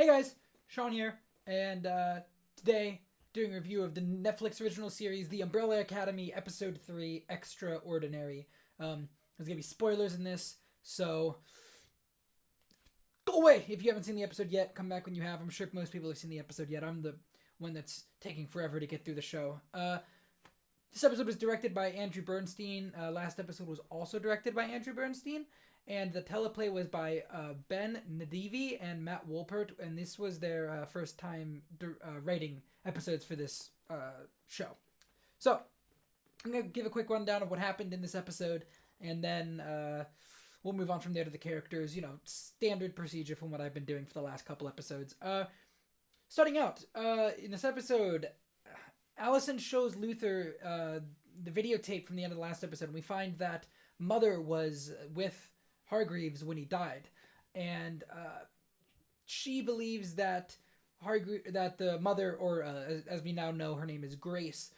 Hey guys, Shawn here, and today doing a review of the Netflix original series, The Umbrella Academy, Episode 3, Extraordinary. There's gonna be spoilers in this, so go away if you haven't seen the episode yet. Come back when you have. I'm sure most people have seen the episode yet. I'm the one that's taking forever to get through the show. This episode was directed by Andrew Bernstein. Last episode was also directed by Andrew Bernstein. And the teleplay was by Ben Nadivi and Matt Wolpert, and this was their first time writing episodes for this show. So, I'm going to give a quick rundown of what happened in this episode, and then we'll move on from there to the characters. You know, standard procedure from what I've been doing for the last couple episodes. Starting out, in this episode, Allison shows Luther the videotape from the end of the last episode, and we find that Mother was with Hargreaves when he died, and she believes that that the mother, or as we now know, her name is Grace,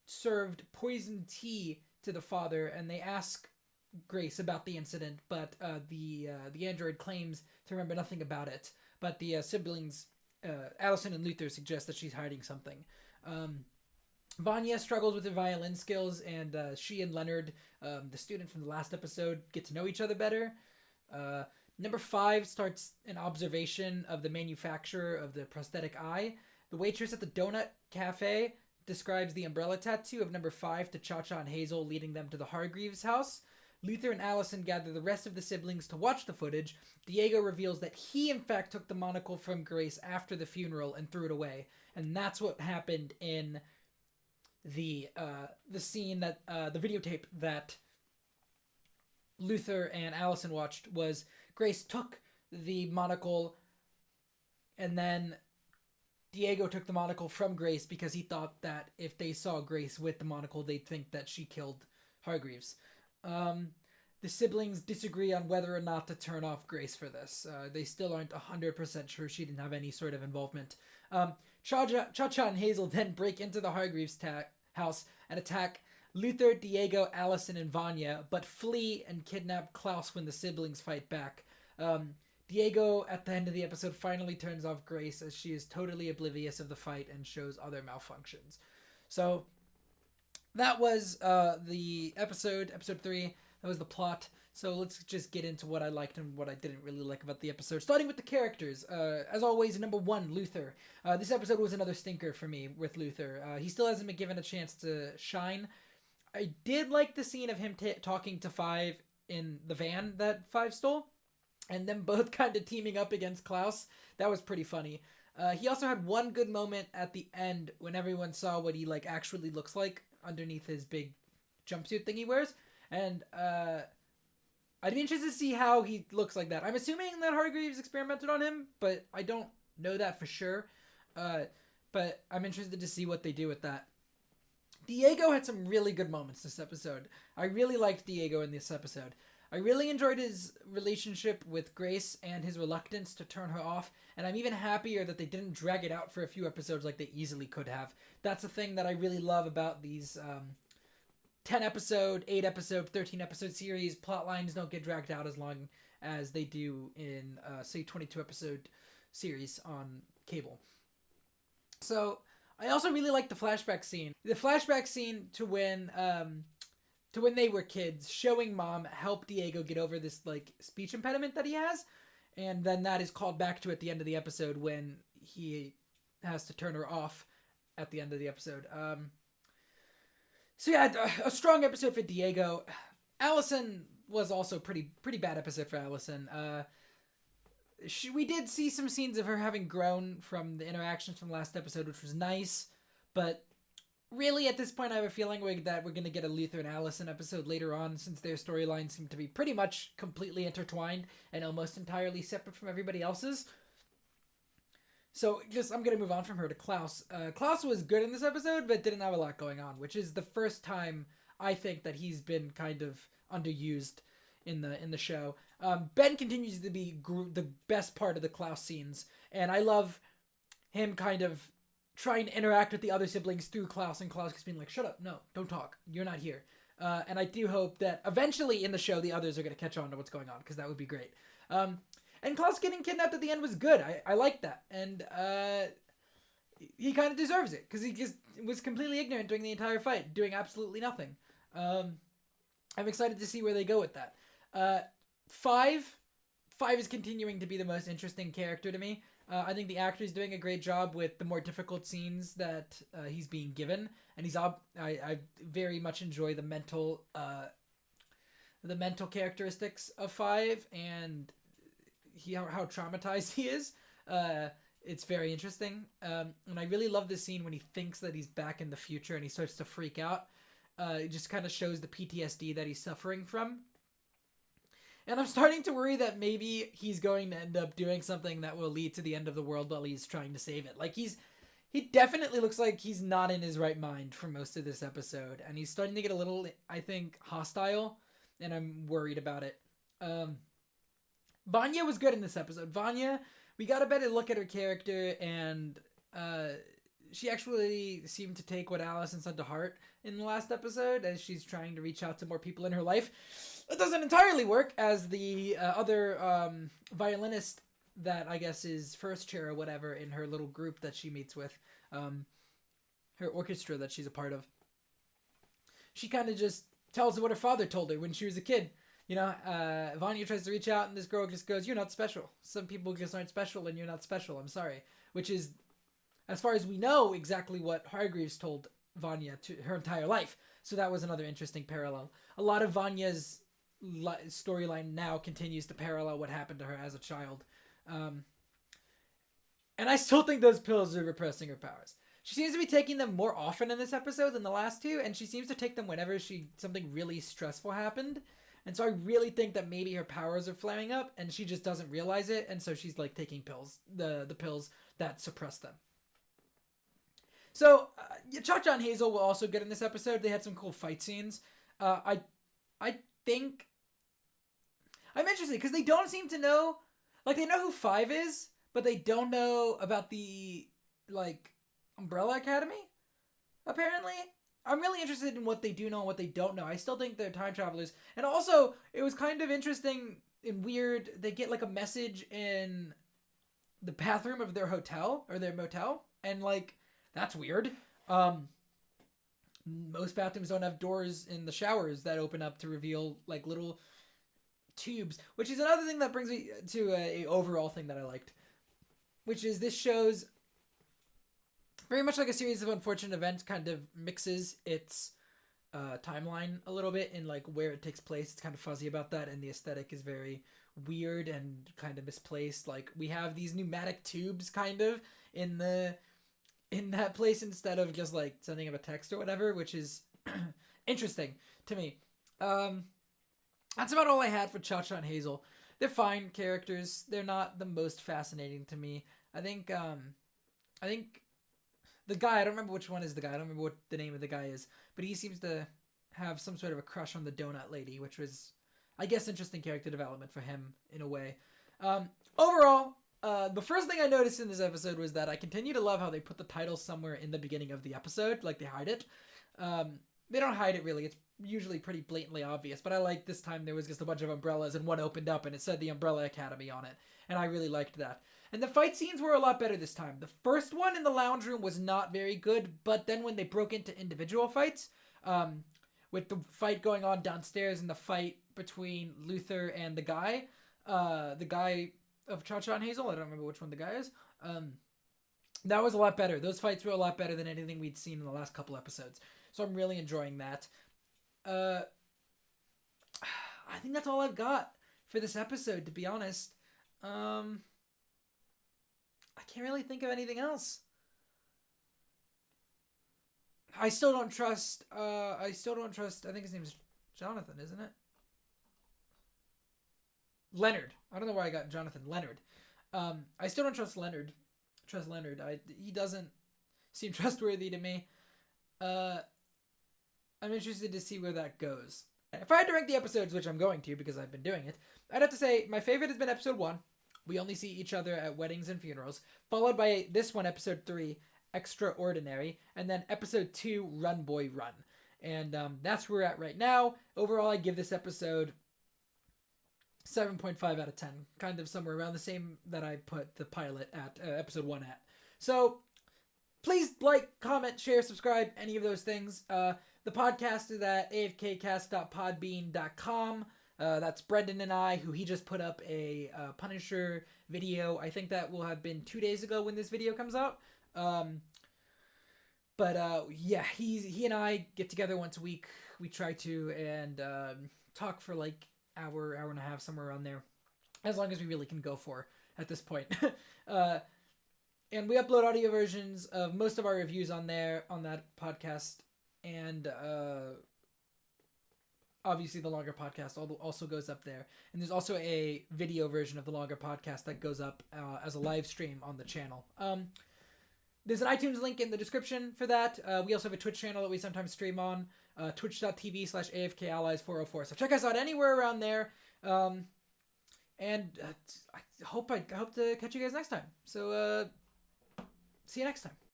served poison tea to the father, and they ask Grace about the incident, but the android claims to remember nothing about it. But the siblings, Allison and Luther, suggest that she's hiding something. Vanya struggles with her violin skills, and she and Leonard, the student from the last episode, get to know each other better. Number 5 starts an observation of the manufacturer of the prosthetic eye. The waitress at the donut cafe describes the umbrella tattoo of number 5 to Cha-Cha and Hazel, leading them to the Hargreaves house. Luther and Allison gather the rest of the siblings to watch the footage. Diego reveals that he, in fact, took the monocle from Grace after the funeral and threw it away. And that's what happened in the scene that the videotape that Luther and Allison watched. Was Grace took the monocle, and then Diego took the monocle from Grace because he thought that if they saw Grace with the monocle, they'd think that she killed Hargreaves. The siblings disagree on whether or not to turn off Grace for this. They still aren't 100% sure she didn't have any sort of involvement. Cha-Cha and Hazel then break into the Hargreaves house and attack Luther, Diego, Allison, and Vanya, but flee and kidnap Klaus when the siblings fight back. Diego, at the end of the episode, finally turns off Grace as she is totally oblivious of the fight and shows other malfunctions. So, that was the episode 3. That was the plot. So let's just get into what I liked and what I didn't really like about the episode. Starting with the characters. As always, number 1, Luther. This episode was another stinker for me with Luther. He still hasn't been given a chance to shine. I did like the scene of him talking to Five in the van that Five stole, and them both kind of teaming up against Klaus. That was pretty funny. He also had one good moment at the end when everyone saw what he actually looks like underneath his big jumpsuit thing he wears. And I'd be interested to see how he looks like that. I'm assuming that Hargreaves experimented on him, but I don't know that for sure. But I'm interested to see what they do with that. Diego had some really good moments this episode. I really liked Diego in this episode. I really enjoyed his relationship with Grace and his reluctance to turn her off, and I'm even happier that they didn't drag it out for a few episodes like they easily could have. That's a thing that I really love about these 10-episode, 8-episode, 13-episode series. Plot lines don't get dragged out as long as they do in, say, 22-episode series on cable. So, I also really like the flashback scene. The flashback scene to when they were kids, showing Mom help Diego get over this, speech impediment that he has, and then that is called back to at the end of the episode when he has to turn her off at the end of the episode. So yeah, a strong episode for Diego. Allison was also pretty bad episode for Allison. We did see some scenes of her having grown from the interactions from the last episode, which was nice. But really, at this point, I have a feeling that we're going to get a Luther and Allison episode later on, since their storylines seem to be pretty much completely intertwined and almost entirely separate from everybody else's. So, I'm going to move on from her to Klaus. Klaus was good in this episode, but didn't have a lot going on, which is the first time I think that he's been kind of underused in the show. Ben continues to be the best part of the Klaus scenes, and I love him kind of trying to interact with the other siblings through Klaus, and Klaus just being like, shut up, no, don't talk, you're not here. And I do hope that eventually in the show the others are going to catch on to what's going on, because that would be great. And Klaus getting kidnapped at the end was good. I like that. And he kind of deserves it because he just was completely ignorant during the entire fight, doing absolutely nothing. I'm excited to see where they go with that. Five is continuing to be the most interesting character to me. I think the actor is doing a great job with the more difficult scenes that he's being given, and I very much enjoy the mental characteristics of Five and how traumatized he is. It's very interesting, and I really love this scene when he thinks that he's back in the future and he starts to freak out. It just kind of shows the PTSD that he's suffering from. And I'm starting to worry that maybe he's going to end up doing something that will lead to the end of the world while he's trying to save it. Like, he definitely looks like he's not in his right mind for most of this episode. And he's starting to get a little, I think, hostile. And I'm worried about it. Vanya was good in this episode. Vanya, we got a better look at her character. And she actually seemed to take what Allison said to heart in the last episode as she's trying to reach out to more people in her life. It doesn't entirely work, as the other violinist that I guess is first chair or whatever in her little group that she meets with, her orchestra that she's a part of. She kind of just tells her what her father told her when she was a kid. You know, Vanya tries to reach out and this girl just goes, "You're not special. Some people just aren't special and you're not special. I'm sorry." Which is, as far as we know, exactly what Hargreaves told Vanya to her entire life. So that was another interesting parallel. A lot of Vanya's storyline now continues to parallel what happened to her as a child. And I still think those pills are repressing her powers. She seems to be taking them more often in this episode than the last two, and she seems to take them whenever something really stressful happened. And so I really think that maybe her powers are flaring up and she just doesn't realize it, and so she's like taking pills, the pills that suppress them. So, Cha-Cha and Hazel were also good in this episode. They had some cool fight scenes. I think I'm interested because they don't seem to know, like, they know who Five is, but they don't know about the, like, Umbrella Academy, apparently. I'm really interested in what they do know and what they don't know. I still think they're time travelers. And also, it was kind of interesting and weird. They get, like, a message in the bathroom of their hotel, or their motel, and, like, that's weird. Most bathrooms don't have doors in the showers that open up to reveal, like, little tubes, which is another thing that brings me to a overall thing that I liked, which is this show's very much like a series of unfortunate events kind of mixes its timeline a little bit in, like, where it takes place. It's kind of fuzzy about that, and the aesthetic is very weird and kind of misplaced. Like, we have these pneumatic tubes kind of in that place instead of just, like, sending him a text or whatever, which is interesting to me. That's about all I had for Cha-Cha and Hazel. They're fine characters. They're not the most fascinating to me. I think the guy, I don't remember which one is the guy. I don't remember what the name of the guy is, but he seems to have some sort of a crush on the donut lady, which was, I guess, interesting character development for him in a way. Overall, the first thing I noticed in this episode was that I continue to love how they put the title somewhere in the beginning of the episode, like they hide it. They don't hide it really. It's usually pretty blatantly obvious, but I like this time there was just a bunch of umbrellas and one opened up and it said the Umbrella Academy on it, and I really liked that. And the fight scenes were a lot better this time. The first one in the lounge room was not very good, but then when they broke into individual fights, with the fight going on downstairs and the fight between Luther and the guy of Cha-Cha and Hazel, I don't remember which one the guy is, that was a lot better. Those fights were a lot better than anything we'd seen in the last couple episodes. So I'm really enjoying that. I think that's all I've got for this episode, to be honest. I can't really think of anything else. I still don't trust, I think his name's Jonathan, isn't it? Leonard. I don't know where I got Jonathan. Leonard. I still don't trust Leonard. He doesn't seem trustworthy to me. I'm interested to see where that goes. If I had to rank the episodes, which I'm going to because I've been doing it, I'd have to say my favorite has been episode 1. We only see each other at weddings and funerals, followed by this one, episode 3, Extraordinary, and then episode 2, Run Boy Run. And that's where we're at right now. Overall, I give this episode 7.5 out of 10, kind of somewhere around the same that I put the pilot at episode 1 at. So please like, comment, share, subscribe, any of those things. The podcast is at afkcast.podbean.com. That's Brendan and I, who he just put up a Punisher video. I think that will have been 2 days ago when this video comes out. Yeah, he and I get together once a week. We try to and talk for like hour and a half, somewhere around there, as long as we really can go for at this point. And we upload audio versions of most of our reviews on there, on that podcast, and obviously the longer podcast also goes up there. And there's also a video version of the longer podcast that goes up as a live stream on the channel. There's an iTunes link in the description for that. We also have a Twitch channel that we sometimes stream on, twitch.tv/AFKAllies404. So check us out anywhere around there. I hope to catch you guys next time. So see you next time.